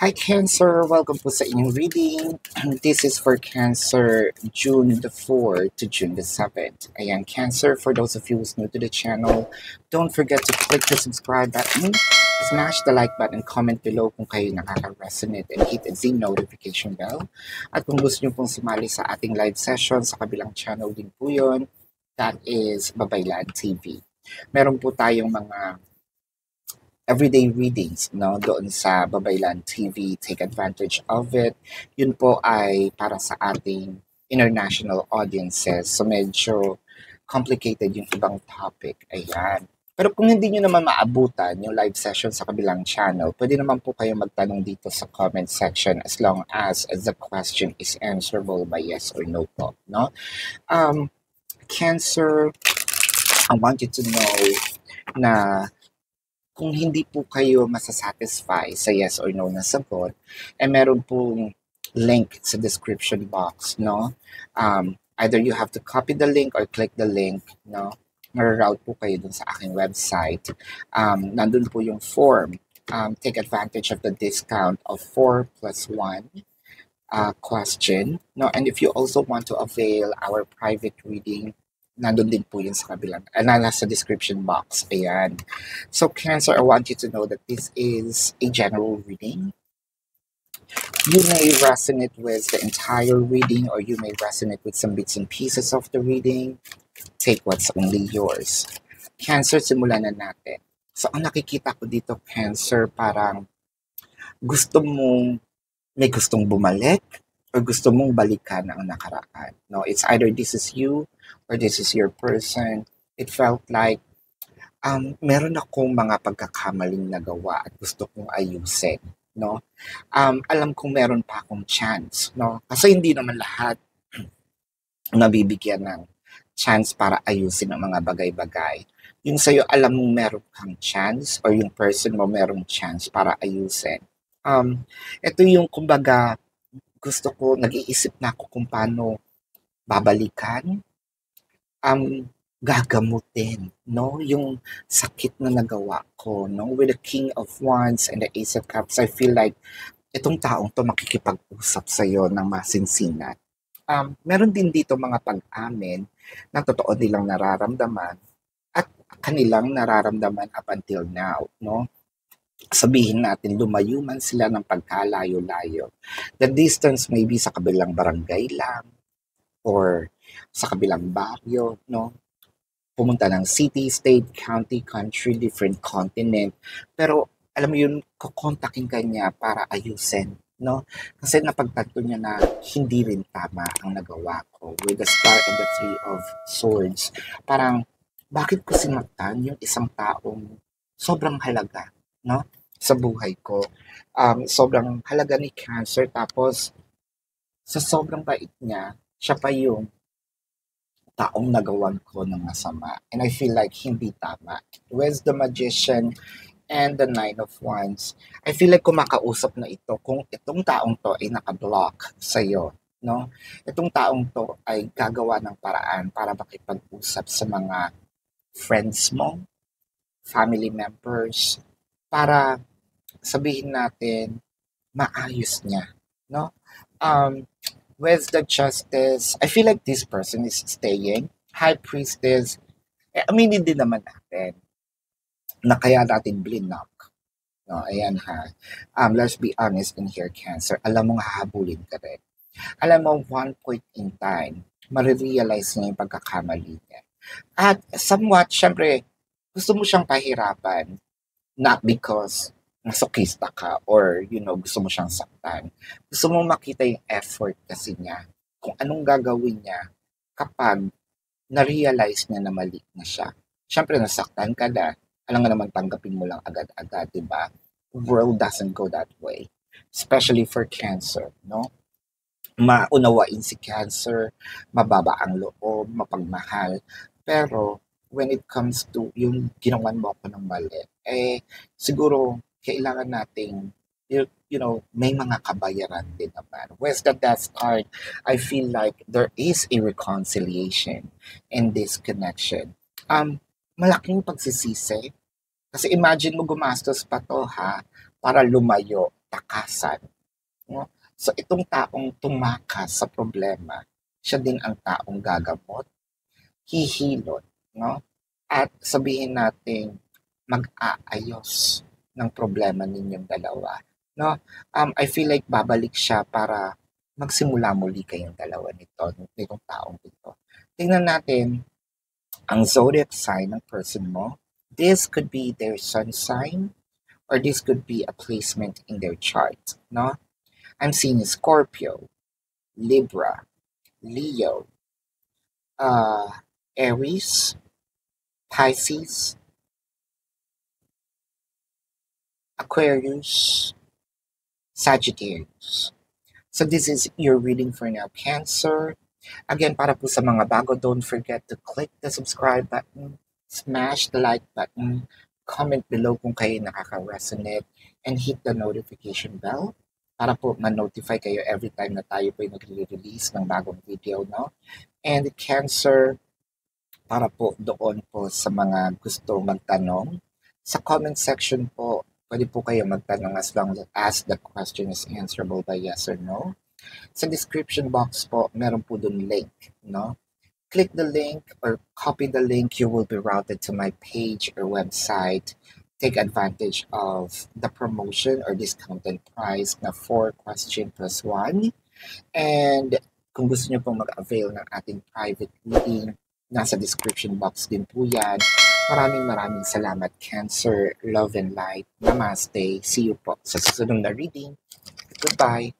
Hi Cancer! Welcome po sa inyong reading. This is for Cancer June the 4th to June the 7th. Ayan, Cancer, for those of you who's new to the channel, don't forget to click the subscribe button, smash the like button, comment below kung kayo nakaka-resonate, and hit the notification bell. At kung gusto nyo pong sumali sa ating live session, sa kabilang channel din po yun, that is Babaylan TV. Meron po tayong mga everyday readings doon sa Babaylan TV. Take advantage of it. Yun po ay para sa ating international audiences. So medyo complicated yung ibang topic. Ayan. Pero kung hindi nyo naman maabutan yung live session sa kabilang channel, pwede naman po kayo magtanong dito sa comment section as long as the question is answerable by yes or no po. No? Cancer, I want you to know na kung hindi po kayo masasatisfy sa yes or no na sagot, meron pong link sa description box, no? Either you have to copy the link or click the link, no? Mararoute po kayo dun sa aking website. Nandun po yung form. Take advantage of the discount of 4 plus 1 question, no? And if you also want to avail our private reading, nandun din po yun sa kabilang, nasa description box. Ayan. So, Cancer, I want you to know that this is a general reading. You may resonate with the entire reading or you may resonate with some bits and pieces of the reading. Take what's only yours. Cancer, simulan na natin. So, ang nakikita ko dito, Cancer, parang may gustong bumalik or gusto mong balikan ang nakaraan. No, it's either this is you or this is your person. It felt like meron akong mga pagkakamaling nagawa at gusto kong ayusin. No? Alam kong meron pa akong chance. No? Kasi hindi naman lahat nabibigyan ng chance para ayusin ang mga bagay-bagay. Yung sa'yo, alam mong meron kang chance or yung person mo merong chance para ayusin. Ito yung kumbaga gusto ko, nag-iisip na ako kung paano babalikan, gagamutin, no? Yung sakit na nagawa ko, no? With the King of Wands and the Ace of Cups, I feel like itong taong to makikipag-usap sa'yo ng masinsinan. Meron din dito mga pag-amin na totoo nilang nararamdaman at kanilang nararamdaman up until now, no? Sabihin natin, lumayo man sila ng pagkalayo-layo. The distance may be sa kabilang barangay lang or sa kabilang baryo, no? Pumunta ng city, state, county, country, different continent. Pero alam mo yun, kukontakin ka niya para ayusin, no? Kasi napagtanto niya na hindi rin tama ang nagawa ko with the Star and the Three of Swords. Parang, bakit ko sinaktan yung isang taong sobrang halaga, no? Sa buhay ko. Sobrang halaga ni Cancer, tapos sa sobrang bait niya, siya pa yung taong nagawan ko ng masama. And I feel like hindi tama. With the Magician and the Nine of Wands, I feel like kumakausap na ito kung itong taong to ay nakablock sa'yo. No? Itong taong to ay gagawa ng paraan para makipag-usap sa mga friends mo, family members, para sabihin natin, maayos niya. No? With the Justice, I feel like this person is staying. High Priestess, aminin din naman natin na kaya natin blinak. No, ayan ha. Let's be honest in here, Cancer. Alam mong hahabulin ka rin. Alam mo, one point in time, marirealize niya yung pagkakamali niya. At somewhat, syempre, gusto mo siyang pahirapan. Not because masokista ka or, gusto mo siyang saktan. Gusto mo makita yung effort kasi niya. Kung anong gagawin niya kapag na-realize niya na mali na siya. Syempre, nasaktan ka na. Alam nga naman, tanggapin mo lang agad-agad, diba? World doesn't go that way. Especially for Cancer, no? Maunawain si Cancer, mababa ang loob, mapagmahal. Pero, when it comes to yung ginawan mo ako ng mali, siguro, kailangan nating, may mga kabayaran din naman. With the Death card, I feel like there is a reconciliation in this connection. Malaking pagsisisi. Kasi imagine mo gumastos pa to ha, para lumayo. takasan. No? So itong taong tumakas sa problema, siya din ang taong gagamot, hihilot, no? At sabihin natin mag-aayos ng problema ninyong dalawa, no? I feel like babalik siya para magsimula muli kayong dalawa nitong taong ito. Tingnan natin ang zodiac sign ng person mo. This could be their sun sign or this could be a placement in their chart, no? I'm seeing Scorpio, Libra, Leo, Aries, Pisces, Aquarius, Sagittarius. So this is your reading for now, Cancer. Again, para po sa mga bago, don't forget to click the subscribe button, smash the like button, comment below kung kayo nakaka-resonate, and hit the notification bell para po ma-notify kayo every time na tayo po ay nagre-release ng bagong video, no? And Cancer, para po doon po sa mga gusto magtanong, sa comment section po, pwede po kayo magtanong as long as the question is answerable by yes or no. Sa description box po, meron po doon link, no? Click the link or copy the link, you will be routed to my page or website. Take advantage of the promotion or discounted price na 4 question plus 1. And kung gusto niyo pong mag-avail ng ating private reading, nasa description box din po yan. Maraming salamat, Cancer. Love and light. Namaste. See you po sa susunod na reading. Goodbye.